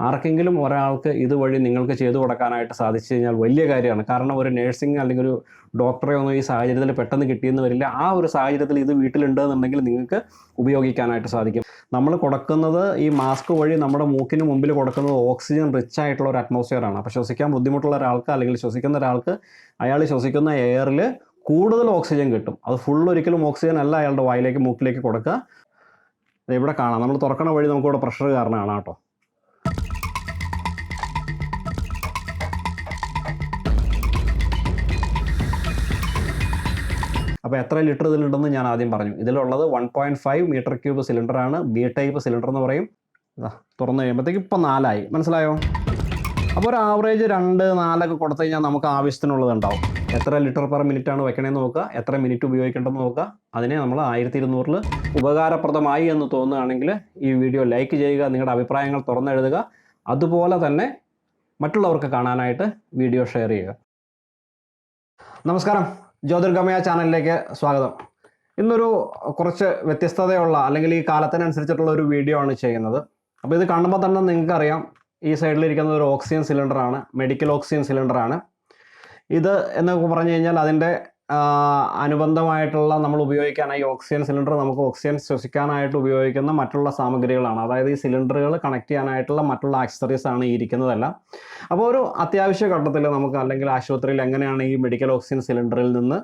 ആർക്കെങ്കിലും ഒരാൾക്ക് ഇതുവഴി നിങ്ങൾക്ക് ചെയ്തു കൊടുക്കാനായിട്ട് സാധിച്ചു കഴിഞ്ഞാൽ വലിയ കാര്യമാണ്. കാരണം ഒരു നേഴ്സിംഗ് അല്ലെങ്കിൽ ഒരു ഡോക്ടറെ ഒന്നും ഈ സാഹചര്യത്തിൽ പെട്ടെന്ന് കിട്ടിയെന്ന് വരില്ല. ആ ഒരു സാഹചര്യത്തിൽ ഇത് വീട്ടിലുണ്ടെന്നുണ്ടെങ്കിൽ നിങ്ങൾക്ക് ഉപയോഗിക്കാനായിട്ട് സാധിക്കും. നമ്മൾ കൊടുക്കുന്നത് ഈ മാസ്ക് വഴി നമ്മുടെ മൂക്കിന് മുമ്പിൽ കൊടുക്കുന്നത് ഓക്സിജൻ റിച്ച് ആയിട്ടുള്ള ഒരു അറ്റ്മോസ്ഫിയറാണ്. അപ്പോൾ ശ്വസിക്കാൻ ബുദ്ധിമുട്ടുള്ള ഒരാൾക്ക് അല്ലെങ്കിൽ ശ്വസിക്കുന്ന ഒരാൾക്ക് അയാൾ ശ്വസിക്കുന്ന എയറിൽ കൂടുതൽ ഓക്സിജൻ കിട്ടും. അത് ഫുൾ ഒരിക്കലും ഓക്സിജൻ അല്ല അയാളുടെ വായിലേക്ക് മൂക്കിലേക്ക് കൊടുക്കുക. ഇവിടെ കാണാം, നമ്മൾ തുറക്കണ വഴി നമുക്കിവിടെ പ്രഷർ കാരണമാണ് കേട്ടോ. അപ്പോൾ എത്ര ലിറ്റർ ഇതിലുണ്ടെന്ന് ഞാൻ ആദ്യം പറഞ്ഞു. ഇതിലുള്ളത് 1.5 മീറ്റർ ക്യൂബ് സിലിണ്ടറാണ്. ബി ടൈപ്പ് സിലിണ്ടർ എന്ന് പറയും. തുറന്നു കഴിയുമ്പോഴത്തേക്ക് ഇപ്പം 4 ആയി. മനസ്സിലായോ? അപ്പോൾ ഒരു ആവറേജ് 2-4 കൊടുത്തു കഴിഞ്ഞാൽ നമുക്ക് ആവശ്യത്തിനുള്ളത് ഉണ്ടാവും. എത്ര ലിറ്റർ പെർ മിനിറ്റാണ് വെക്കണമെന്ന് നോക്കുക, എത്ര മിനിറ്റ് ഉപയോഗിക്കേണ്ടതെന്ന് നോക്കുക. അതിനെ നമ്മൾ 1200-ൽ ഉപകാരപ്രദമായി എന്ന് തോന്നുകയാണെങ്കിൽ ഈ വീഡിയോ ലൈക്ക് ചെയ്യുക, നിങ്ങളുടെ അഭിപ്രായങ്ങൾ തുറന്നെഴുതുക. അതുപോലെ തന്നെ മറ്റുള്ളവർക്ക് കാണാനായിട്ട് വീഡിയോ ഷെയർ ചെയ്യുക. നമസ്കാരം, ജ്യോതിർഗമയ ചാനലിലേക്ക് സ്വാഗതം. ഇന്നൊരു കുറച്ച് വ്യത്യസ്തതയുള്ള അല്ലെങ്കിൽ ഈ കാലത്തിനനുസരിച്ചിട്ടുള്ള ഒരു വീഡിയോ ആണ് ചെയ്യുന്നത്. അപ്പോൾ ഇത് കാണുമ്പോൾ തന്നെ നിങ്ങൾക്കറിയാം, ഈ സൈഡിലിരിക്കുന്നത് ഒരു ഓക്സിജൻ സിലിണ്ടറാണ്, മെഡിക്കൽ ഓക്സിജൻ സിലിണ്ടറാണ്. ഇത് എന്നൊക്കെ പറഞ്ഞു കഴിഞ്ഞാൽ അതിൻ്റെ അനുബന്ധമായിട്ടുള്ള നമ്മൾ ഉപയോഗിക്കാനായി ഓക്സിജൻ സിലിണ്ടർ നമുക്ക് ഓക്സിജൻ ശ്വസിക്കാനായിട്ട് ഉപയോഗിക്കുന്ന മറ്റുള്ള സാമഗ്രികളാണ്. അതായത് ഈ സിലിണ്ടറുകൾ കണക്ട് ചെയ്യാനായിട്ടുള്ള മറ്റുള്ള ആക്സസറീസ് ആണ് ഈ ഇരിക്കുന്നതെല്ലാം. അപ്പോൾ ഒരു അത്യാവശ്യ ഘട്ടത്തിൽ നമുക്ക് അല്ലെങ്കിൽ ആശുപത്രിയിൽ എങ്ങനെയാണ് ഈ മെഡിക്കൽ ഓക്സിജൻ സിലിണ്ടറിൽ നിന്ന്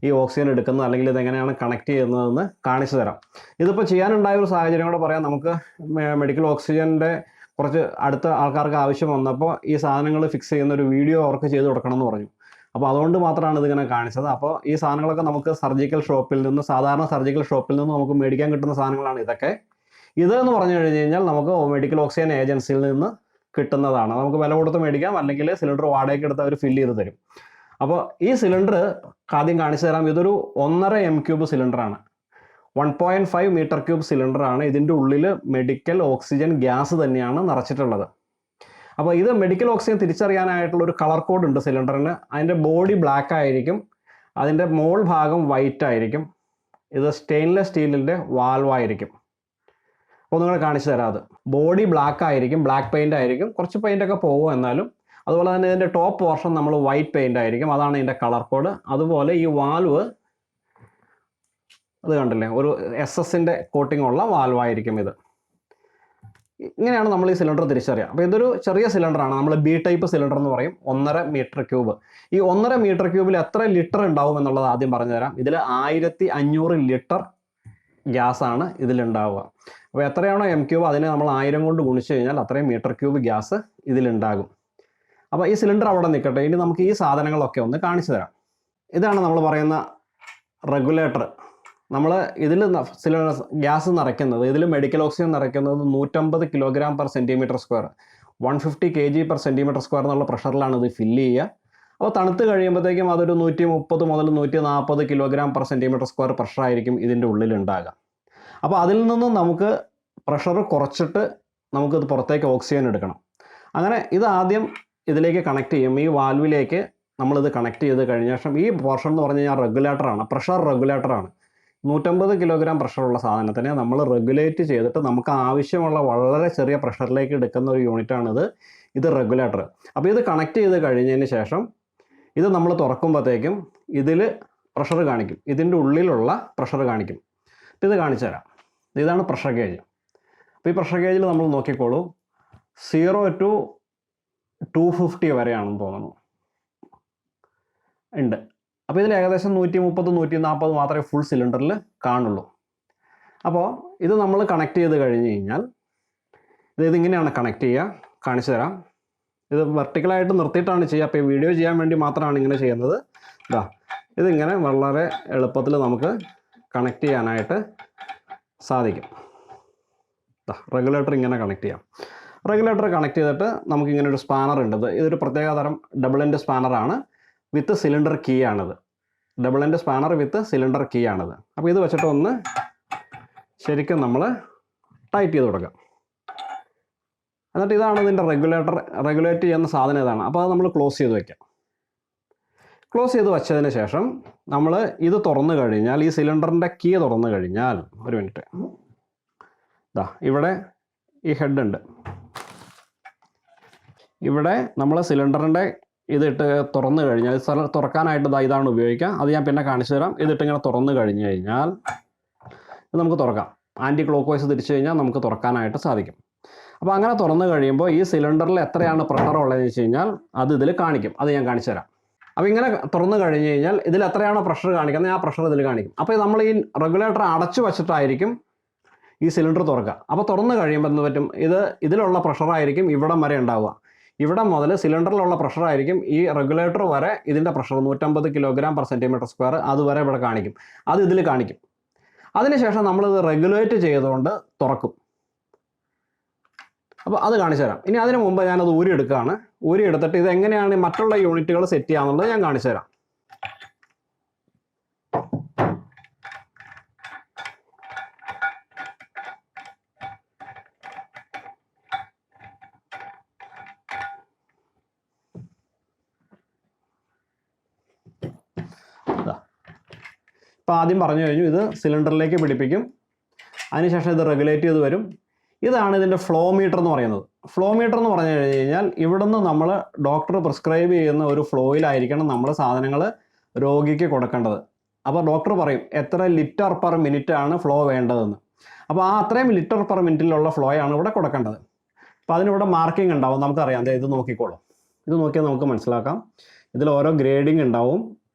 ഈ ഓക്സിജൻ എടുക്കുന്നത് അല്ലെങ്കിൽ ഇതെങ്ങനെയാണ് കണക്ട് ചെയ്യുന്നതെന്ന് കാണിച്ചു തരാം. ഇതിപ്പോൾ ചെയ്യാനുണ്ടായ ഒരു സാഹചര്യം കൂടെ പറയാം. നമുക്ക് മെഡിക്കൽ ഓക്സിജൻ്റെ കുറച്ച് അടുത്ത ആൾക്കാർക്ക് ആവശ്യം വന്നപ്പോൾ ഈ സാധനങ്ങൾ ഫിക്സ് ചെയ്യുന്ന ഒരു വീഡിയോ അവർക്ക് ചെയ്ത് കൊടുക്കണം എന്ന് പറഞ്ഞു. അപ്പോൾ അതുകൊണ്ട് മാത്രമാണ് ഇതിങ്ങനെ കാണിച്ചത്. അപ്പോൾ ഈ സാധനങ്ങളൊക്കെ നമുക്ക് സർജിക്കൽ ഷോപ്പിൽ നിന്ന്, സാധാരണ സർജിക്കൽ ഷോപ്പിൽ നിന്ന് നമുക്ക് മേടിക്കാൻ കിട്ടുന്ന സാധനങ്ങളാണ് ഇതൊക്കെ. ഇതെന്ന് പറഞ്ഞു കഴിഞ്ഞ് കഴിഞ്ഞാൽ നമുക്ക് മെഡിക്കൽ ഓക്സിജൻ ഏജൻസിയിൽ നിന്ന് കിട്ടുന്നതാണ്. നമുക്ക് വില കൊടുത്ത് മേടിക്കാം, അല്ലെങ്കിൽ സിലിണ്ടർ വാടകയ്ക്ക് എടുത്ത് അവർ ഫില്ല് ചെയ്ത് തരും. അപ്പോൾ ഈ സിലിണ്ടർ ആദ്യം കാണിച്ചു തരാം. ഇതൊരു 1.5 m³ സിലിണ്ടറാണ്. 1.5 metre cube സിലിണ്ടറാണ്. ഇതിൻ്റെ ഉള്ളിൽ മെഡിക്കൽ ഓക്സിജൻ ഗ്യാസ് തന്നെയാണ് നിറച്ചിട്ടുള്ളത്. അപ്പോൾ ഇത് മെഡിക്കൽ ഓക്സിജൻ തിരിച്ചറിയാനായിട്ടുള്ള ഒരു കളർ കോഡ് ഉണ്ട് സിലിണ്ടറിന്. അതിൻ്റെ ബോഡി ബ്ലാക്ക് ആയിരിക്കും, അതിൻ്റെ മോൾ ഭാഗം വൈറ്റ് ആയിരിക്കും. ഇത് സ്റ്റെയിൻലെസ് സ്റ്റീലിൻ്റെ വാൽവായിരിക്കും. അപ്പോൾ നിങ്ങൾ കാണിച്ചു തരാം. അത് ബോഡി ബ്ലാക്ക് ആയിരിക്കും, ബ്ലാക്ക് പെയിൻ്റ് ആയിരിക്കും. കുറച്ച് പെയിൻ്റൊക്കെ പോകും എന്നാലും. അതുപോലെ തന്നെ ഇതിൻ്റെ ടോപ്പ് പോർഷൻ നമ്മൾ വൈറ്റ് പെയിൻ്റ് ആയിരിക്കും. അതാണ് ഇതിൻ്റെ കളർ കോഡ്. അതുപോലെ ഈ വാൽവ് അത് കണ്ടില്ലേ, ഒരു SS-ൻ്റെ കോട്ടിംഗ് ഉള്ള വാൽവായിരിക്കും ഇത്. ഇങ്ങനെയാണ് നമ്മൾ ഈ സിലിണ്ടർ തിരിച്ചറിയുക. അപ്പോൾ ഇതൊരു ചെറിയ സിലിണ്ടറാണ്, നമ്മൾ ബി ടൈപ്പ് സിലിണ്ടർ എന്ന് പറയും. 1.5 മീറ്റർ ക്യൂബ്. ഈ 1.5 മീറ്റർ ക്യൂബിൽ എത്ര ലിറ്റർ ഉണ്ടാവും എന്നുള്ളത് ആദ്യം പറഞ്ഞു തരാം. ഇതിൽ 1500 ലിറ്റർ ഗ്യാസാണ് ഇതിലുണ്ടാവുക. അപ്പോൾ എത്രയാണോ m³ അതിനെ നമ്മൾ 1000 കൊണ്ട് ഗുണിച്ചു കഴിഞ്ഞാൽ അത്രയും മീറ്റർ ക്യൂബ് ഗ്യാസ് ഇതിലുണ്ടാകും. അപ്പോൾ ഈ സിലിണ്ടർ അവിടെ നിൽക്കട്ടെ. ഇനി നമുക്ക് ഈ സാധനങ്ങളൊക്കെ ഒന്ന് കാണിച്ചു തരാം. ഇതാണ് നമ്മൾ പറയുന്ന റെഗുലേറ്റർ. നമ്മൾ ഇതിൽ ഗ്യാസ് നിറയ്ക്കുന്നത്, ഇതിൽ മെഡിക്കൽ ഓക്സിജൻ നിറയ്ക്കുന്നത് 150 kg/cm², 150 kg/cm² എന്നുള്ള പ്രഷറിലാണ് ഇത് ഫില്ല് ചെയ്യുക. അപ്പോൾ തണുത്ത് കഴിയുമ്പോഴത്തേക്കും അതൊരു 130 മുതൽ 140 kg/cm² പ്രഷറായിരിക്കും ഇതിൻ്റെ ഉള്ളിലുണ്ടാകുക. അപ്പോൾ അതിൽ നിന്നും നമുക്ക് പ്രഷർ കുറച്ചിട്ട് നമുക്കിത് പുറത്തേക്ക് ഓക്സിജൻ എടുക്കണം. അങ്ങനെ ഇത് ആദ്യം ഇതിലേക്ക് കണക്ട് ചെയ്യും. ഈ വാൽവിലേക്ക് നമ്മളിത് കണക്ട് ചെയ്ത് കഴിഞ്ഞ ശേഷം ഈ പോർഷൻ എന്ന് പറഞ്ഞു കഴിഞ്ഞാൽ റെഗുലേറ്ററാണ്, പ്രഷർ റെഗുലേറ്ററാണ്. 150 kg പ്രഷറുള്ള സാധനത്തിനെ നമ്മൾ റെഗുലേറ്റ് ചെയ്തിട്ട് നമുക്ക് ആവശ്യമുള്ള വളരെ ചെറിയ പ്രഷറിലേക്ക് എടുക്കുന്ന ഒരു യൂണിറ്റാണിത്. ഇത് റെഗുലേറ്റർ. അപ്പോൾ ഇത് കണക്ട് ചെയ്ത് കഴിഞ്ഞതിന് ശേഷം ഇത് നമ്മൾ തുറക്കുമ്പോഴത്തേക്കും ഇതിൽ പ്രഷർ കാണിക്കും, ഇതിൻ്റെ ഉള്ളിലുള്ള പ്രഷർ കാണിക്കും. ഇത് കാണിച്ചു തരാം. ഇതാണ് പ്രഷർ ഗേജ്. അപ്പോൾ ഈ പ്രഷർ ഗേജിൽ നമ്മൾ നോക്കിക്കോളൂ, 0 to 250 വരെയാണെന്ന് തോന്നുന്നു ഉണ്ട്. അപ്പോൾ ഇതിൽ ഏകദേശം 130-140 മാത്രമേ ഫുൾ സിലിണ്ടറിൽ കാണുള്ളൂ. അപ്പോൾ ഇത് നമ്മൾ കണക്ട് ചെയ്ത് കഴിഞ്ഞ് കഴിഞ്ഞാൽ ഇതിങ്ങനെയാണ് കണക്ട് ചെയ്യുക. കാണിച്ചു തരാം. ഇത് വെർട്ടിക്കലായിട്ട് നിർത്തിയിട്ടാണ് ചെയ്യുക. അപ്പോൾ ഈ വീഡിയോ ചെയ്യാൻ വേണ്ടി മാത്രമാണ് ഇങ്ങനെ ചെയ്യുന്നത്. ഇതിങ്ങനെ വളരെ എളുപ്പത്തിൽ നമുക്ക് കണക്ട് ചെയ്യാനായിട്ട് സാധിക്കും. റെഗുലേറ്റർ ഇങ്ങനെ കണക്ട് ചെയ്യാം. റെഗുലേറ്റർ കണക്ട് ചെയ്തിട്ട് നമുക്കിങ്ങനെ ഒരു സ്പാനർ ഉണ്ട്. ഇതൊരു പ്രത്യേക തരം ഡബിൾ എൻഡ് സ്പാനറാണ്, വിത്ത് സിലിണ്ടർ കീ ആണിത്. ഡബിൾ എൻഡ് സ്പാനർ വിത്ത് സിലിണ്ടർ കീ ആണിത്. അപ്പോൾ ഇത് വെച്ചിട്ട് ഒന്ന് ശരിക്കും നമ്മൾ ടൈറ്റ് ചെയ്ത് കൊടുക്കാം. എന്നിട്ട് ഇതാണ് ഇതിൻ്റെ റെഗുലേറ്റ് ചെയ്യുന്ന സാധനം ഇതാണ്. അപ്പോൾ അത് നമ്മൾ ക്ലോസ് ചെയ്ത് വയ്ക്കാം. ക്ലോസ് ചെയ്ത് വെച്ചതിന് ശേഷം നമ്മൾ ഇത് തുറന്നു കഴിഞ്ഞാൽ, ഈ സിലിണ്ടറിൻ്റെ കീ തുറന്നു കഴിഞ്ഞാൽ, ഒരു മിനിറ്റ്, ഇവിടെ ഈ ഹെഡ് ഉണ്ട്. ഇവിടെ നമ്മൾ സിലിണ്ടറിൻ്റെ ഇതിട്ട് തുറന്നു കഴിഞ്ഞാൽ തുറക്കാനായിട്ട് ഇതാണ് ഉപയോഗിക്കുക. അത് ഞാൻ പിന്നെ കാണിച്ചു തരാം. ഇതിട്ട് ഇങ്ങനെ തുറന്നു കഴിഞ്ഞ് കഴിഞ്ഞാൽ ഇത് നമുക്ക് തുറക്കാം. ആൻറ്റി ക്ലോക്ക് വൈസ് തിരിച്ചു കഴിഞ്ഞാൽ നമുക്ക് തുറക്കാനായിട്ട് സാധിക്കും. അപ്പോൾ അങ്ങനെ തുറന്നു കഴിയുമ്പോൾ ഈ സിലിണ്ടറിൽ എത്രയാണ് പ്രഷർ ഉള്ളതെന്ന് വെച്ച് കഴിഞ്ഞാൽ അത് ഇതിൽ കാണിക്കും. അത് ഞാൻ കാണിച്ചു തരാം. അപ്പോൾ ഇങ്ങനെ തുറന്നു കഴിഞ്ഞ് കഴിഞ്ഞാൽ ഇതിൽ എത്രയാണോ പ്രഷർ കാണിക്കുന്നത് ആ പ്രഷർ ഇതിൽ കാണിക്കും. അപ്പോൾ നമ്മൾ ഈ റെഗുലേറ്റർ അടച്ചു വെച്ചിട്ടായിരിക്കും ഈ സിലിണ്ടർ തുറക്കുക. അപ്പോൾ തുറന്നു കഴിയുമ്പോൾ എന്ത് പറ്റും, ഇതിലുള്ള പ്രഷറായിരിക്കും ഇവിടം വരെ ഉണ്ടാവുക. ഇവിടെ മുതൽ സിലിണ്ടറിലുള്ള പ്രഷറായിരിക്കും ഈ റെഗുലേറ്റർ വരെ ഇതിൻ്റെ പ്രഷർ 150 kg/cm², അതുവരെ ഇവിടെ കാണിക്കും. അത് ഇതിൽ കാണിക്കും. അതിനുശേഷം നമ്മളിത് റെഗുലേറ്റ് ചെയ്തുകൊണ്ട് തുറക്കും. അപ്പോൾ അത് കാണിച്ചു തരാം. ഇനി അതിന് മുമ്പ് ഞാനത് ഊരിയെടുക്കുകയാണ്. ഊരിയെടുത്തിട്ട് ഇത് എങ്ങനെയാണ് മറ്റുള്ള യൂണിറ്റുകൾ സെറ്റ് ചെയ്യാമെന്നുള്ളത് ഞാൻ കാണിച്ചു തരാം. ഇപ്പോൾ ആദ്യം പറഞ്ഞു കഴിഞ്ഞു, ഇത് സിലിണ്ടറിലേക്ക് പിടിപ്പിക്കും. അതിനുശേഷം ഇത് റെഗുലേറ്റ് ചെയ്ത് വരും. ഇതാണ് ഇതിൻ്റെ ഫ്ലോ മീറ്റർ എന്ന് പറയുന്നത്. ഫ്ലോ മീറ്റർ എന്ന് പറഞ്ഞു കഴിഞ്ഞാൽ ഇവിടുന്ന് നമ്മൾ ഡോക്ടർ പ്രിസ്ക്രൈബ് ചെയ്യുന്ന ഒരു ഫ്ലോയിലായിരിക്കണം നമ്മൾ സാധനങ്ങൾ രോഗിക്ക് കൊടുക്കേണ്ടത്. അപ്പോൾ ഡോക്ടർ പറയും എത്ര ലിറ്റർ/മിനിറ്റ് ആണ് ഫ്ലോ വേണ്ടതെന്ന്. അപ്പോൾ ആ അത്രയും ലിറ്റർ/മിനിറ്റിലുള്ള ഫ്ലോ ആണ് ഇവിടെ കൊടുക്കേണ്ടത്. അപ്പോൾ അതിനിവിടെ മാർക്കിംഗ് ഉണ്ടാവും. നമുക്കറിയാം, ഇത് നോക്കിക്കോളൂ. ഇത് നോക്കിയാൽ നമുക്ക് മനസ്സിലാക്കാം. ഇതിൽ ഓരോ ഗ്രേഡിങ് ഉണ്ടാവും.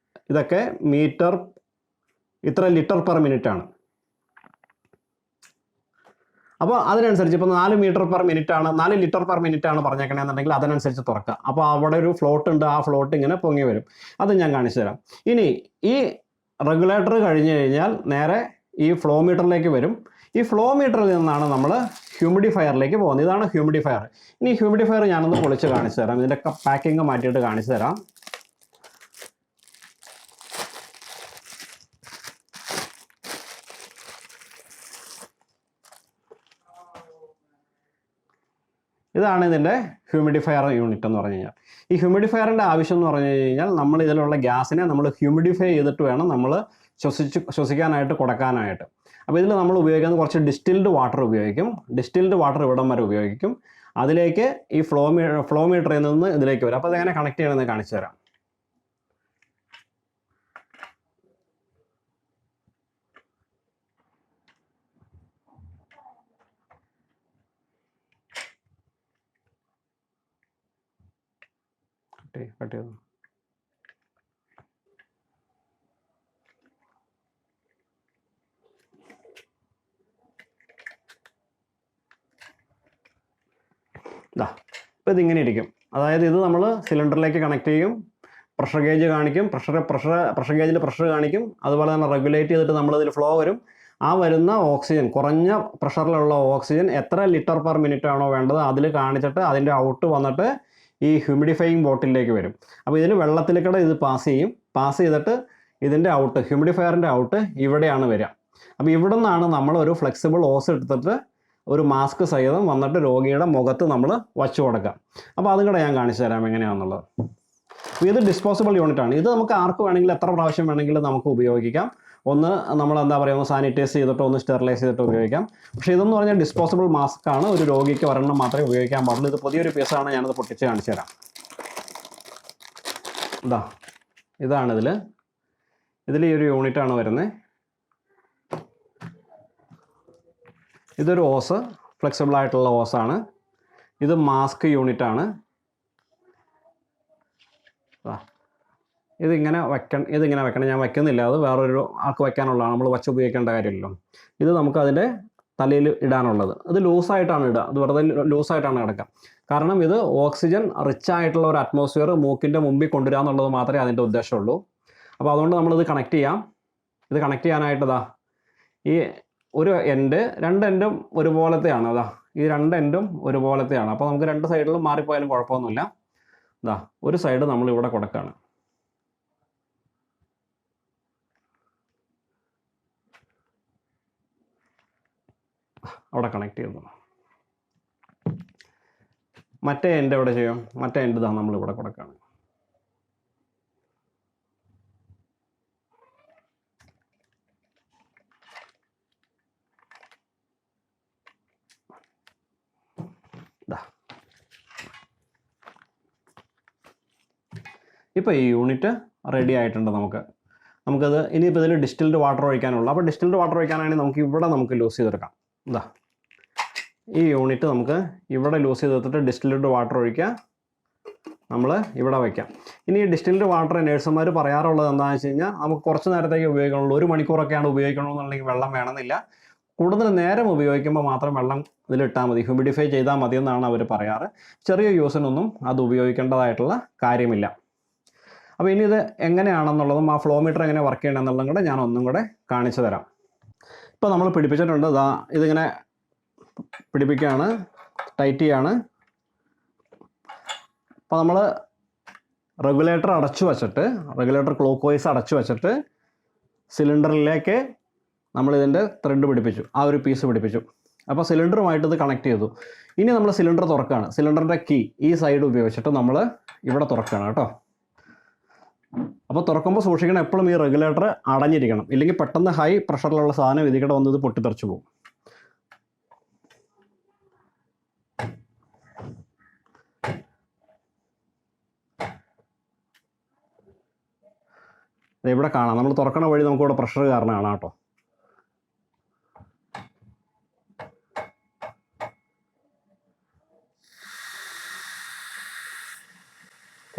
ഇതൊക്കെ മീറ്റർ, ഇത്ര ലിറ്റർ/മിനിറ്റ് ആണ്. അപ്പോൾ അതിനനുസരിച്ച് ഇപ്പോൾ 4 മീറ്റർ/മിനിറ്റ് ആണ്, 4 ലിറ്റർ/മിനിറ്റ് ആണ് പറഞ്ഞേക്കണമെന്നുണ്ടെങ്കിൽ അതിനനുസരിച്ച് തുറക്കുക. അപ്പോൾ അവിടെ ഒരു ഫ്ലോട്ട് ഉണ്ട്, ആ ഫ്ലോട്ട് ഇങ്ങനെ പൊങ്ങി വരും. അത് ഞാൻ കാണിച്ചു തരാം. ഇനി ഈ റെഗുലേറ്റർ കഴിഞ്ഞ് കഴിഞ്ഞാൽ നേരെ ഈ ഫ്ലോ മീറ്ററിലേക്ക് വരും. ഈ ഫ്ലോ മീറ്ററിൽ നിന്നാണ് നമ്മൾ ഹ്യൂമിഡിഫയറിലേക്ക് പോകുന്നത്. ഇതാണ് ഹ്യൂമിഡിഫയർ. ഇനി ഹ്യൂമിഡിഫയർ ഞാനൊന്ന് പൊളിച്ച് കാണിച്ചു തരാം. ഇതിൻ്റെ പാക്കിങ് മാറ്റിയിട്ട് കാണിച്ചു തരാം. ഇതാണ് ഇതിൻ്റെ ഹ്യൂമിഡിഫയർ യൂണിറ്റ് എന്ന് പറഞ്ഞു കഴിഞ്ഞാൽ. ഈ ഹ്യൂമിഡിഫയറിൻ്റെ ആവശ്യം എന്ന് പറഞ്ഞു കഴിഞ്ഞാൽ നമ്മൾ ഇതിലുള്ള ഗ്യാസിനെ നമ്മൾ ഹ്യൂമിഡിഫൈ ചെയ്തിട്ട് വേണം നമ്മൾ ശ്വസിക്കാനായിട്ട് കൊടുക്കാനായിട്ട്. അപ്പോൾ ഇതിൽ നമ്മൾ ഉപയോഗിക്കുന്നത് കുറച്ച് ഡിസ്റ്റിൽഡ് വാട്ടർ ഉപയോഗിക്കും. ഡിസ്റ്റിൽഡ് വാട്ടർ ഇവിടം വരെ ഉപയോഗിക്കും. അതിലേക്ക് ഈ ഫ്ലോ മീറ്ററിൽ നിന്ന് ഇതിലേക്ക് വരും. അപ്പോൾ അതെങ്ങനെ കണക്ട് ചെയ്യണമെന്ന് കാണിച്ചു തരാം. കട്ട് ചെയ്തു. ഇപ്പോൾ ഇതിങ്ങനെ ഇരിക്കും. അതായത് ഇത് നമ്മൾ സിലിണ്ടറിലേക്ക് കണക്ട് ചെയ്യും. പ്രഷർ ഗേജ് കാണിക്കും. പ്രഷർ ഗേജിൽ പ്രഷർ കാണിക്കും. അതുപോലെ തന്നെ റെഗുലേറ്റ് ചെയ്തിട്ട് നമ്മളിതിൽ ഫ്ലോ വരും. ആ വരുന്ന ഓക്സിജൻ, കുറഞ്ഞ പ്രഷറിലുള്ള ഓക്സിജൻ എത്ര ലിറ്റർ/മിനിറ്റ് ആണോ വേണ്ടത് അതിൽ കാണിച്ചിട്ട് അതിൻ്റെ ഔട്ട് വന്നിട്ട് ഈ ഹ്യൂമിഡിഫൈയിങ് ബോട്ടിലേക്ക് വരും. അപ്പോൾ ഇതിന് വെള്ളത്തിലേക്കൂടെ ഇത് പാസ് ചെയ്യും. പാസ് ചെയ്തിട്ട് ഇതിൻ്റെ ഔട്ട്, ഹ്യൂമിഡിഫയറിൻ്റെ ഔട്ട് ഇവിടെയാണ് വരിക. അപ്പോൾ ഇവിടെ നിന്നാണ് നമ്മൾ ഒരു ഫ്ലെക്സിബിൾ ഓസ് എടുത്തിട്ട് ഒരു മാസ്ക് സഹിതം വന്നിട്ട് രോഗിയുടെ മുഖത്ത് നമ്മൾ വച്ചു കൊടുക്കാം. അപ്പോൾ അതും കൂടെ ഞാൻ കാണിച്ചു തരാം എങ്ങനെയാണെന്നുള്ളത്. അപ്പോൾ ഇത് ഡിസ്പോസിബിൾ യൂണിറ്റ് ആണ്. ഇത് നമുക്ക് ആർക്ക് വേണമെങ്കിലും എത്ര പ്രാവശ്യം വേണമെങ്കിലും നമുക്ക് ഉപയോഗിക്കാം. ഒന്ന് നമ്മൾ എന്താ പറയുക, ഒന്ന് സാനിറ്റൈസ് ചെയ്തിട്ടോ ഒന്ന് സ്റ്റെറിലൈസ് ചെയ്തിട്ടോ ഉപയോഗിക്കാം. പക്ഷേ ഇതെന്ന് പറഞ്ഞാൽ ഡിസ്പോസിബിൾ മാസ്ക് ആണ്. ഒരു രോഗിക്ക് ഒരെണ്ണം മാത്രമേ ഉപയോഗിക്കാൻ പാടുള്ളൂ. ഇത് പുതിയൊരു പീസാണ്. ഞാനത് പൊട്ടിച്ച് കാണിച്ചു തരാം. ഇതാണ് ഇതിൽ ഈ ഒരു യൂണിറ്റാണ് വരുന്നത്. ഇതൊരു ഓസ്, ഫ്ലെക്സിബിൾ ആയിട്ടുള്ള ഓസാണ്. ഇത് മാസ്ക് യൂണിറ്റാണ്. ഇതിങ്ങനെ വെക്കണം. ഞാൻ വെക്കുന്നില്ല, അത് വേറൊരു ആൾക്ക് വെക്കാനുള്ളതാണ്. നമ്മൾ വച്ച് ഉപയോഗിക്കേണ്ട കാര്യമില്ലല്ലോ. ഇത് നമുക്ക് അതിൻ്റെ തലയിൽ ഇടാനുള്ളത്. ഇത് ലൂസായിട്ടാണ് ഇടുക. അത് വെറുതെ ലൂസായിട്ടാണ് കിടക്കുക. കാരണം ഇത് ഓക്സിജൻ റിച്ച് ആയിട്ടുള്ള ഒരു അറ്റ്മോസ്ഫിയർ മൂക്കിൻ്റെ മുമ്പിൽ കൊണ്ടുവരിക എന്നുള്ളത് മാത്രമേ അതിൻ്റെ ഉദ്ദേശമുള്ളൂ. അപ്പോൾ അതുകൊണ്ട് നമ്മളിത് കണക്ട് ചെയ്യാം. ഇത് കണക്ട് ചെയ്യാനായിട്ട് ഈ ഒരു എൻഡ്, രണ്ട് എൻഡും ഒരുപോലത്തെയാണ്. ഈ രണ്ട് എൻഡും ഒരുപോലത്തെയാണ്. അപ്പോൾ നമുക്ക് രണ്ട് സൈഡിലും മാറിപ്പോയാലും കുഴപ്പമൊന്നുമില്ല. ഒരു സൈഡ് നമ്മളിവിടെ കൊടുക്കുകയാണ്. അവിടെ കണക്ട് ചെയ്തു. മറ്റേ എൻഡ് എവിടെ ചെയ്യും? മറ്റേ എൻഡ് നമ്മളിവിടെ കൊടുക്കുകയാണ്. ഇപ്പോൾ ഈ യൂണിറ്റ് റെഡി ആയിട്ടുണ്ട്. നമുക്കത് ഇനിയിപ്പോൾ ഇതിൽ ഡിസ്റ്റിൽഡ് വാട്ടർ ഒഴിക്കാനുള്ള. അപ്പോൾ ഡിസ്റ്റിൽഡ് വാട്ടർ ഒഴിക്കാനാണെങ്കിൽ നമുക്ക് ലൂസ് ചെയ്തെടുക്കാം. ഇതാ ഈ യൂണിറ്റ് നമുക്ക് ഇവിടെ ലൂസ് ചെയ്തെടുത്തിട്ട് ഡിസ്റ്റിൽഡ് വാട്ടർ ഒഴിക്കുക, നമ്മൾ ഇവിടെ വയ്ക്കാം. ഇനി ഈ ഡിസ്റ്റിൽഡ് വാട്ടർ നേഴ്സുമാർ പറയാറുള്ളത് എന്താണെന്ന് വെച്ച് കഴിഞ്ഞാൽ നമുക്ക് കുറച്ച് നേരത്തേക്ക് ഉപയോഗിക്കണുള്ളൂ. 1 മണിക്കൂറൊക്കെയാണ് ഉപയോഗിക്കണമെന്നുണ്ടെങ്കിൽ വെള്ളം വേണമെന്നില്ല. കൂടുതൽ നേരം ഉപയോഗിക്കുമ്പോൾ മാത്രം വെള്ളം ഇതിലിട്ടാൽ മതി, ഹ്യൂമിഡിഫൈ ചെയ്താൽ മതി എന്നാണ് അവർ പറയാറ്. ചെറിയ യൂസിനൊന്നും അത് ഉപയോഗിക്കേണ്ടതായിട്ടുള്ള കാര്യമില്ല. അപ്പോൾ ഇനി ഇത് എങ്ങനെയാണെന്നുള്ളതും ആ ഫ്ലോ മീറ്റർ എങ്ങനെ വർക്ക് ചെയ്യണമെന്നുള്ളതും കൂടെ ഞാൻ ഒന്നും കൂടെ കാണിച്ചു തരാം. ഇപ്പോൾ നമ്മൾ പിടിപ്പിച്ചിട്ടുണ്ട്. ഇതിങ്ങനെ പിടിപ്പിക്കുകയാണ്, ടൈറ്റ് ചെയ്യാണ്. അപ്പോൾ നമ്മൾ റെഗുലേറ്റർ ക്ലോക്ക് വൈസ് അടച്ചു വച്ചിട്ട് സിലിണ്ടറിലേക്ക് നമ്മളിതിൻ്റെ ത്രെഡ് പിടിപ്പിച്ചു, ആ ഒരു പീസ് പിടിപ്പിച്ചു. അപ്പോൾ സിലിണ്ടറുമായിട്ട് ഇത് കണക്ട് ചെയ്തു. ഇനി നമ്മൾ സിലിണ്ടർ തുറക്കുകയാണ്. സിലിണ്ടറിൻ്റെ കീ ഈ സൈഡ് ഉപയോഗിച്ചിട്ട് നമ്മൾ ഇവിടെ തുറക്കുകയാണ് കേട്ടോ. അപ്പോൾ തുറക്കുമ്പോൾ സൂക്ഷിക്കണം, എപ്പോഴും ഈ റെഗുലേറ്റർ അടഞ്ഞിരിക്കണം, ഇല്ലെങ്കിൽ പെട്ടെന്ന് ഹൈ പ്രഷറിലുള്ള സാധനം ഇതിക്കടെ വന്ന് ഇത് പൊട്ടിത്തെറിച്ചു പോകും. ഇവിടെ കാണാം, നമ്മൾ തുറക്കണ വഴി നമുക്കിവിടെ പ്രഷർ കാരണമാണ് കേട്ടോ.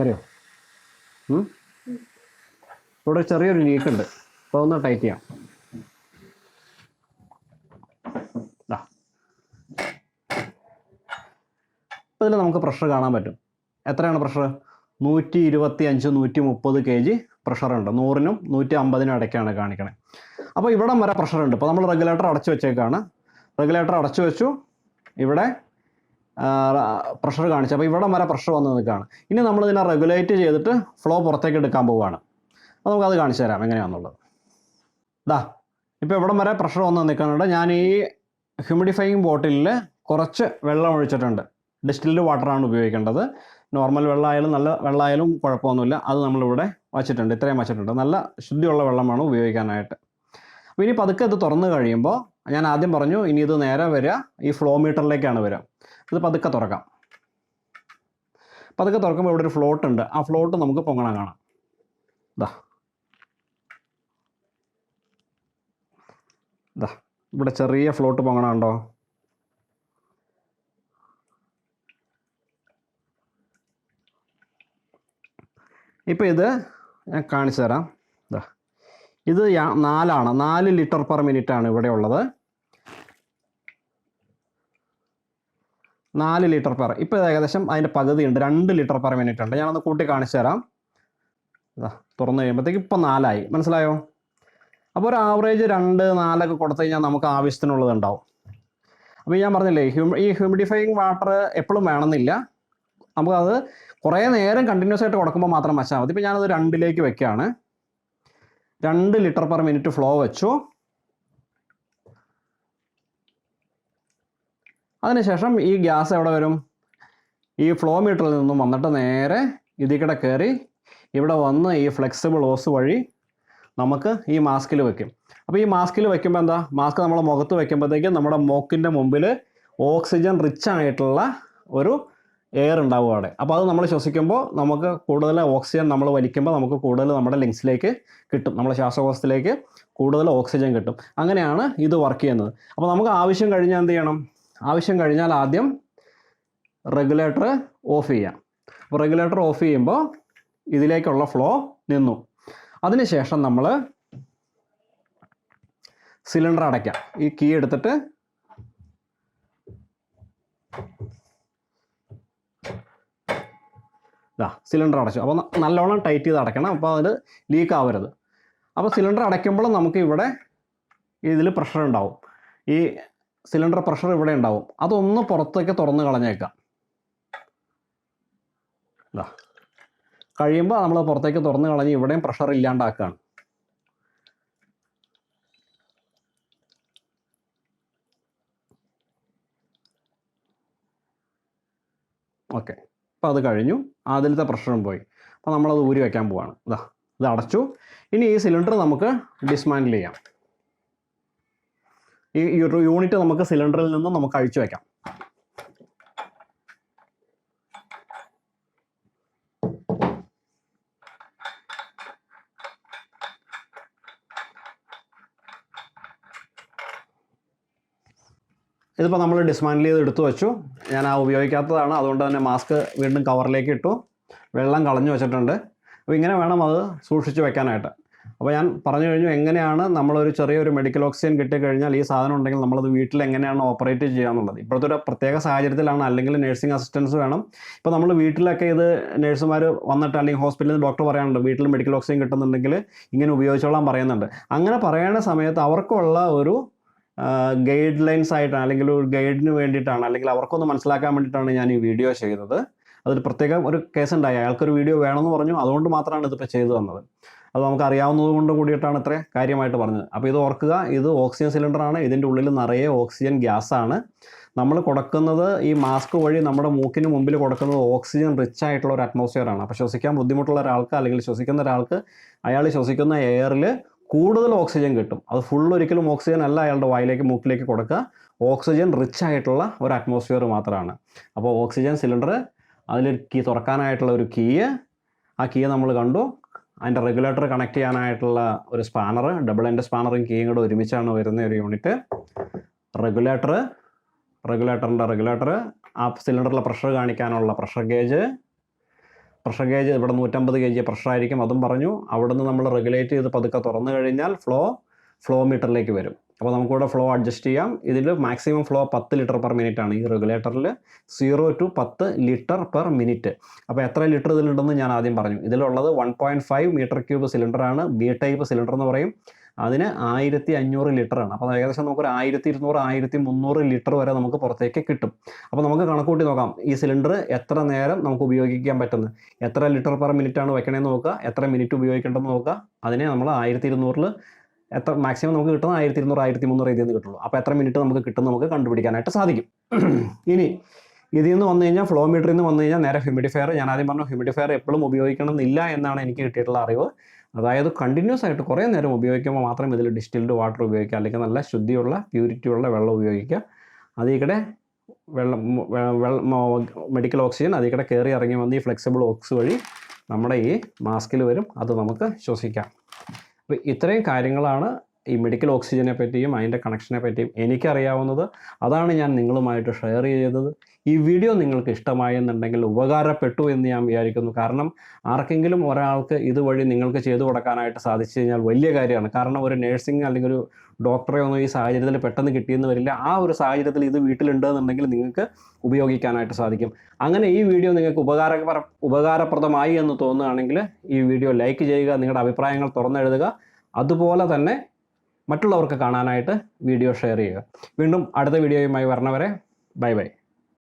അറിയോ, ഇവിടെ ചെറിയൊരു ലീക്ക് ഉണ്ട്. അപ്പോൾ ഒന്ന് ടൈറ്റ് ചെയ്യാം. ഇപ്പോൾ ഇതിൽ നമുക്ക് പ്രഷർ കാണാൻ പറ്റും. എത്രയാണ് പ്രഷർ? 125 130 kg പ്രഷറുണ്ട്. 100നും 150നും ഇടയ്ക്കാണ് കാണിക്കണേ. അപ്പോൾ ഇവിടെ വരെ പ്രഷറുണ്ട്. ഇപ്പോൾ നമ്മൾ റെഗുലേറ്റർ അടച്ചു വെച്ചേക്കാണ്. റെഗുലേറ്റർ അടച്ചു വെച്ചു, ഇവിടെ പ്രഷർ കാണിച്ചു. അപ്പോൾ ഇവിടെ വരെ പ്രഷർ വന്ന് നിൽക്കുകയാണ്. ഇനി നമ്മളിതിനെ റെഗുലേറ്റ് ചെയ്തിട്ട് ഫ്ലോ പുറത്തേക്ക് എടുക്കാൻ പോവുകയാണ്. അപ്പോൾ നമുക്കത് കാണിച്ചു തരാം എങ്ങനെയാണെന്നുള്ളത്. ഇപ്പോൾ ഇവിടെ വരെ പ്രഷർ വന്ന് നിൽക്കുന്നുണ്ട്. ഞാൻ ഈ ഹ്യൂമിഡിഫൈയിങ് ബോട്ടിലിൽ കുറച്ച് വെള്ളം ഒഴിച്ചിട്ടുണ്ട്. ഡിസ്റ്റിൽഡ് വാട്ടറാണ് ഉപയോഗിക്കേണ്ടത്. നോർമൽ വെള്ളമായാലും നല്ല വെള്ളമായാലും കുഴപ്പമൊന്നുമില്ല. അത് നമ്മളിവിടെ വച്ചിട്ടുണ്ട്, ഇത്രയും വച്ചിട്ടുണ്ട്. നല്ല ശുദ്ധിയുള്ള വെള്ളമാണ് ഉപയോഗിക്കാനായിട്ട്. അപ്പോൾ ഇനി പതുക്കെ ഇത് തുറന്ന് കഴിയുമ്പോൾ ഞാൻ ആദ്യം പറഞ്ഞു, ഇനി ഇത് നേരെ വരിക ഈ ഫ്ലോ മീറ്ററിലേക്കാണ് വരിക. ഇത് പതുക്കെ തുറക്കാം. പതുക്കെ തുറക്കുമ്പോൾ ഇവിടെ ഒരു ഫ്ലോട്ട് ഉണ്ട്. ആ ഫ്ലോട്ട് നമുക്ക് പൊങ്ങണം കാണാം. ഇവിടെ ചെറിയ ഫ്ലോട്ട് പൊങ്ങണം ഉണ്ടോ? ഇപ്പോൾ ഇത് ഞാൻ കാണിച്ചു തരാം. ഇത് 4 ലിറ്റർ പെർ മിനിറ്റ് ആണ് ഇവിടെ ഉള്ളത്. 4 ലിറ്റർ പെർ. ഇപ്പോൾ ഏകദേശം അതിൻ്റെ പകുതി ഉണ്ട്, 2 ലിറ്റർ പെർ മിനിറ്റ് ഉണ്ട്. ഞാനൊന്ന് കൂട്ടി കാണിച്ചു തരാം. തുറന്നു കഴിയുമ്പോഴത്തേക്ക് ഇപ്പോൾ 4 ആയി. മനസ്സിലായോ? അപ്പോൾ ഒരു ആവറേജ് 2 4 കൊടുത്തു കഴിഞ്ഞാൽ നമുക്ക് ആവശ്യത്തിനുള്ളത് ഉണ്ടാവും. അപ്പോൾ ഞാൻ പറഞ്ഞില്ലേ, ഈ ഹ്യൂമിഡിഫൈയിങ് വാട്ടർ എപ്പോഴും വേണമെന്നില്ല. നമുക്കത് കുറേ നേരം കണ്ടിന്യൂസ് ആയിട്ട് കൊടുക്കുമ്പോൾ മാത്രം വച്ചാൽ മതി. ഇപ്പോൾ ഞാനത് 2ലേക്ക് വെക്കുകയാണ്. 2 ലിറ്റർ പെർ മിനിറ്റ് ഫ്ലോ വെച്ചു. അതിനുശേഷം ഈ ഗ്യാസ് എവിടെ വരും? ഈ ഫ്ലോ മീറ്ററിൽ നിന്നും വന്നിട്ട് നേരെ ഇതിൽ കൂടെ കയറി ഇവിടെ വന്ന് ഈ ഫ്ലെക്സിബിൾ ഓസ് വഴി നമുക്ക് ഈ മാസ്കിൽ വെക്കും. അപ്പോൾ ഈ മാസ്കിൽ വെക്കുമ്പോൾ എന്താ, മാസ്ക് നമ്മൾ മുഖത്ത് വെക്കുമ്പോഴത്തേക്കും നമ്മുടെ മൂക്കിൻ്റെ മുമ്പിൽ ഓക്സിജൻ റിച്ച് ആയിട്ടുള്ള ഒരു എയർ ഉണ്ടാവും അവിടെ. അപ്പോൾ അത് നമ്മൾ ശ്വസിക്കുമ്പോൾ നമുക്ക് കൂടുതൽ ഓക്സിജൻ നമ്മൾ വലിക്കുമ്പോൾ നമുക്ക് കൂടുതൽ നമ്മുടെ ലങ്സിലേക്ക് കിട്ടും, നമ്മുടെ ശ്വാസകോശത്തിലേക്ക് കൂടുതൽ ഓക്സിജൻ കിട്ടും. അങ്ങനെയാണ് ഇത് വർക്ക് ചെയ്യുന്നത്. അപ്പോൾ നമുക്ക് ആവശ്യം കഴിഞ്ഞാൽ എന്ത് ചെയ്യണം? ആവശ്യം കഴിഞ്ഞാൽ ആദ്യം റെഗുലേറ്റർ ഓഫ് ചെയ്യാം. അപ്പോൾ റെഗുലേറ്റർ ഓഫ് ചെയ്യുമ്പോൾ ഇതിലേക്കുള്ള ഫ്ലോ നിന്നു. അതിനുശേഷം നമ്മൾ സിലിണ്ടർ അടയ്ക്കാം. ഈ കീ എടുത്തിട്ട് സിലിണ്ടർ അടച്ചു. അപ്പോൾ നല്ലോണം ടൈറ്റ് ചെയ്ത് അടയ്ക്കണം. അപ്പോൾ അതിൽ ലീക്ക് ആവരുത്. അപ്പോൾ സിലിണ്ടർ അടയ്ക്കുമ്പോൾ നമുക്ക് ഇവിടെ ഇതിൽ പ്രഷർ ഉണ്ടാവും. ഈ സിലിണ്ടർ പ്രഷർ ഇവിടെ ഉണ്ടാവും. അതൊന്ന് പുറത്തേക്ക് തുറന്ന് കളഞ്ഞേക്കാം. കഴിയുമ്പോൾ നമ്മൾ പുറത്തേക്ക് തുറന്ന് കളഞ്ഞ് ഇവിടെയും പ്രഷർ ഇല്ലാണ്ടാക്കുകയാണ്. ഓക്കെ, അപ്പോൾ അത് കഴിഞ്ഞു. അതിലത്തെ പ്രഷറും പോയി. അപ്പോൾ നമ്മളത് ഊരി വയ്ക്കാൻ പോവാണ്. ഇത് അടച്ചു. ഇനി ഈ സിലിണ്ടർ നമുക്ക് ഡിസ്മാൻഡിൽ ചെയ്യാം. ഈ യൂണിറ്റ് നമുക്ക് സിലിണ്ടറിൽ നിന്നും നമുക്ക് അഴിച്ചു വയ്ക്കാം. ഇതിപ്പോൾ നമ്മൾ ഡിസ്മാൻഡിൽ ചെയ്ത് എടുത്തു വെച്ചു. ഞാൻ ആ ഉപയോഗിക്കാത്തതാണ്, അതുകൊണ്ട് തന്നെ മാസ്ക് വീണ്ടും കവറിലേക്ക് ഇട്ടു, വെള്ളം കളഞ്ഞു വെച്ചിട്ടുണ്ട്. അപ്പോൾ ഇങ്ങനെ വേണം അത് സൂക്ഷിച്ച് വെക്കാനായിട്ട്. അപ്പോൾ ഞാൻ പറഞ്ഞു കഴിഞ്ഞു എങ്ങനെയാണ് നമ്മളൊരു ചെറിയൊരു മെഡിക്കൽ ഓക്സിജൻ കിട്ടിക്കഴിഞ്ഞാൽ ഈ സാധനം ഉണ്ടെങ്കിൽ നമ്മളത് വീട്ടിൽ എങ്ങനെയാണ് ഓപ്പറേറ്റ് ചെയ്യുക എന്നുള്ളത്. ഇപ്പോഴത്തെ ഒരു പ്രത്യേക സാഹചര്യത്തിലാണ്, അല്ലെങ്കിൽ നഴ്സിംഗ് അസിസ്റ്റൻസ് വേണം. ഇപ്പോൾ നമ്മൾ വീട്ടിലൊക്കെ ഇത് നഴ്സുമാർ വന്നിട്ട് അല്ലെങ്കിൽ ഹോസ്പിറ്റലിൽ ഡോക്ടർ പറയാനുണ്ട് വീട്ടിൽ മെഡിക്കൽ ഓക്സിജൻ കിട്ടുന്നുണ്ടെങ്കിൽ ഇങ്ങനെ ഉപയോഗിച്ചോളാൻ പറയുന്നുണ്ട്. അങ്ങനെ പറയുന്ന സമയത്ത് അവർക്കുള്ള ഒരു ഗൈഡ് ലൈൻസ് ആയിട്ടാണ്, അല്ലെങ്കിൽ ഒരു ഗൈഡിന് വേണ്ടിയിട്ടാണ്, അല്ലെങ്കിൽ അവർക്കൊന്ന് മനസ്സിലാക്കാൻ വേണ്ടിയിട്ടാണ് ഞാൻ ഈ വീഡിയോ ചെയ്തത്. അതൊരു പ്രത്യേകം ഒരു കേസ് ഉണ്ടായി, അയാൾക്കൊരു വീഡിയോ വേണമെന്ന് പറഞ്ഞു, അതുകൊണ്ട് മാത്രമാണ് ഇതിപ്പോൾ ചെയ്തു തന്നത്. അത് നമുക്ക് അറിയാവുന്നത് കൊണ്ട് കൂടിയിട്ടാണ് ഇത്ര കാര്യമായിട്ട് പറഞ്ഞത്. അപ്പോൾ ഇത് ഓർക്കുക, ഇത് ഓക്സിജൻ സിലിണ്ടറാണ്. ഇതിൻ്റെ ഉള്ളിൽ നിറയെ ഓക്സിജൻ ഗ്യാസാണ്. നമ്മൾ കൊടുക്കുന്നത് ഈ മാസ്ക് വഴി നമ്മുടെ മൂക്കിന് മുമ്പിൽ കൊടുക്കുന്നത് ഓക്സിജൻ റിച്ച് ആയിട്ടുള്ള ഒരു അറ്റ്മോസ്ഫിയറാണ്. അപ്പോൾ ശ്വസിക്കാൻ ബുദ്ധിമുട്ടുള്ള ഒരാൾക്ക്, അല്ലെങ്കിൽ ശ്വസിക്കുന്ന ഒരാൾക്ക്, അയാൾ ശ്വസിക്കുന്ന എയറിൽ കൂടുതൽ ഓക്സിജൻ കിട്ടും. അത് ഫുൾ ഒരിക്കലും ഓക്സിജൻ അല്ല അയാളുടെ വായിലേക്ക് മൂക്കിലേക്ക് കൊടുക്കുക, ഓക്സിജൻ റിച്ച് ആയിട്ടുള്ള ഒരു അറ്റ്മോസ്ഫിയർ മാത്രമാണ്. അപ്പോൾ ഓക്സിജൻ സിലിണ്ടർ, അതിലൊരു കീ തുറക്കാനായിട്ടുള്ള ഒരു കീ, ആ കീ നമ്മൾ കണ്ടു. അതിൻ്റെ റെഗുലേറ്റർ കണക്ട് ചെയ്യാനായിട്ടുള്ള ഒരു സ്പാനർ, ഡബിൾ എൻഡ് സ്പാനറും കീയും കൂടെ ഒരുമിച്ചാണ് വരുന്ന ഒരു യൂണിറ്റ്. റെഗുലേറ്റർ, ആ സിലിണ്ടറിലെ പ്രഷർ കാണിക്കാനുള്ള പ്രഷർ ഗേജ് ഇവിടെ 150 kg പ്രഷറായിരിക്കും, അതും പറഞ്ഞു. അവിടെ നിന്ന് നമ്മൾ റെഗുലേറ്റ് ചെയ്ത് പതുക്കെ തുറന്നു കഴിഞ്ഞാൽ ഫ്ലോ മീറ്ററിലേക്ക് വരും. അപ്പോൾ നമുക്കിവിടെ ഫ്ലോ അഡ്ജസ്റ്റ് ചെയ്യാം. ഇതിൽ maximum flow 10 litre per minute ആണ്. ഈ റെഗുലേറ്ററിൽ 0 to 10 ലിറ്റർ പെർ മിനിറ്റ്. അപ്പോൾ എത്ര ലിറ്റർ ഇതിലുണ്ടെന്ന് ഞാൻ ആദ്യം പറഞ്ഞു. ഇതിലുള്ളത് 1.5 മീറ്റർ ക്യൂബ് സിലിണ്ടറാണ്. ബി ടൈപ്പ് സിലിണ്ടർ എന്ന് പറയും. അതിന് 1500 ലിറ്ററാണ്. അപ്പോൾ ഏകദേശം നമുക്കൊരു 1200 1300 ലിറ്റർ വരെ നമുക്ക് പുറത്തേക്ക് കിട്ടും. അപ്പോൾ നമുക്ക് കണക്കൂട്ടി നോക്കാം ഈ സിലിണ്ടർ എത്ര നേരം നമുക്ക് ഉപയോഗിക്കാൻ പറ്റുന്നത്, എത്ര ലിറ്റർ പെർ മിനിറ്റ് ആണ് വെക്കണമെന്ന് നോക്കുക, എത്ര മിനിറ്റ് ഉപയോഗിക്കേണ്ടതെന്ന് നോക്കുക. അതിനെ നമ്മൾ 1200-ൽ എത്ര മാക്സിമം നമുക്ക് കിട്ടുന്ന 1200 1300 ഇതിൽ നിന്ന് കിട്ടുള്ളൂ. അപ്പോൾ എത്ര മിനിറ്റ് നമുക്ക് കിട്ടും നമുക്ക് കണ്ടുപിടിക്കാനായിട്ട് സാധിക്കും. ഇനി ഇതിൽ നിന്ന് വന്നു കഴിഞ്ഞാൽ, ഫ്ലോ മീറ്ററിൽ നിന്ന് വന്നു കഴിഞ്ഞാൽ നേരെ ഹ്യൂമിഡിഫയർ. ഞാൻ ആദ്യം പറഞ്ഞു ഹ്യൂമിഡിഫയർ എപ്പോഴും ഉപയോഗിക്കണമെന്നില്ല എന്നാണ് എനിക്ക് കിട്ടിയിട്ടുള്ള അറിവ്. അതായത് കണ്ടിന്യൂസ് ആയിട്ട് കുറേ നേരം ഉപയോഗിക്കുമ്പോൾ മാത്രം ഇതിൽ ഡിസ്റ്റിൽഡ് വാട്ടർ ഉപയോഗിക്കുക, അല്ലെങ്കിൽ നല്ല ശുദ്ധിയുള്ള പ്യൂരിറ്റിയുള്ള വെള്ളം ഉപയോഗിക്കുക. അതിൽക്കൂടെ മെഡിക്കൽ ഓക്സിജൻ അതിൽക്കൂടെ കയറി ഇറങ്ങി വന്ന് ഈ ഫ്ലെക്സിബിൾ ഓക്സ് വഴി നമ്മുടെ ഈ മാസ്കിൽ വരും, അത് നമുക്ക് ശ്വസിക്കാം. അപ്പോൾ ഇത്രയും കാര്യങ്ങളാണ് ഈ മെഡിക്കൽ ഓക്സിജനെ പറ്റിയും അതിൻ്റെ കണക്ഷനെ പറ്റിയും എനിക്കറിയാവുന്നത്. അതാണ് ഞാൻ നിങ്ങളുമായിട്ട് ഷെയർ ചെയ്തത്. ഈ വീഡിയോ നിങ്ങൾക്ക് ഇഷ്ടമായെന്നുണ്ടെങ്കിൽ ഉപകാരപ്പെട്ടു എന്ന് ഞാൻ വിചാരിക്കുന്നു. കാരണം ആർക്കെങ്കിലും ഒരാൾക്ക് ഇതുവഴി നിങ്ങൾക്ക് ചെയ്തു കൊടുക്കാനായിട്ട് സാധിച്ചു കഴിഞ്ഞാൽ വലിയ കാര്യമാണ്. കാരണം ഒരു നേഴ്സിംഗ് അല്ലെങ്കിൽ ഒരു ഡോക്ടറെ ഒന്നും ഈ സാഹചര്യത്തിൽ പെട്ടെന്ന് കിട്ടിയെന്ന് വരില്ല. ആ ഒരു സാഹചര്യത്തിൽ ഇത് വീട്ടിലുണ്ടെന്നുണ്ടെങ്കിൽ നിങ്ങൾക്ക് ഉപയോഗിക്കാനായിട്ട് സാധിക്കും. അങ്ങനെ ഈ വീഡിയോ നിങ്ങൾക്ക് ഉപകാരപ്രദമായി എന്ന് തോന്നുകയാണെങ്കിൽ ഈ വീഡിയോ ലൈക്ക് ചെയ്യുക, നിങ്ങളുടെ അഭിപ്രായങ്ങൾ തുറന്നെഴുതുക. അതുപോലെ തന്നെ മറ്റുള്ളവർക്ക് കാണാനായിട്ട് വീഡിയോ ഷെയർ ചെയ്യുക. വീണ്ടും അടുത്ത വീഡിയോയുമായി വരണവരെ ബൈ ബൈ.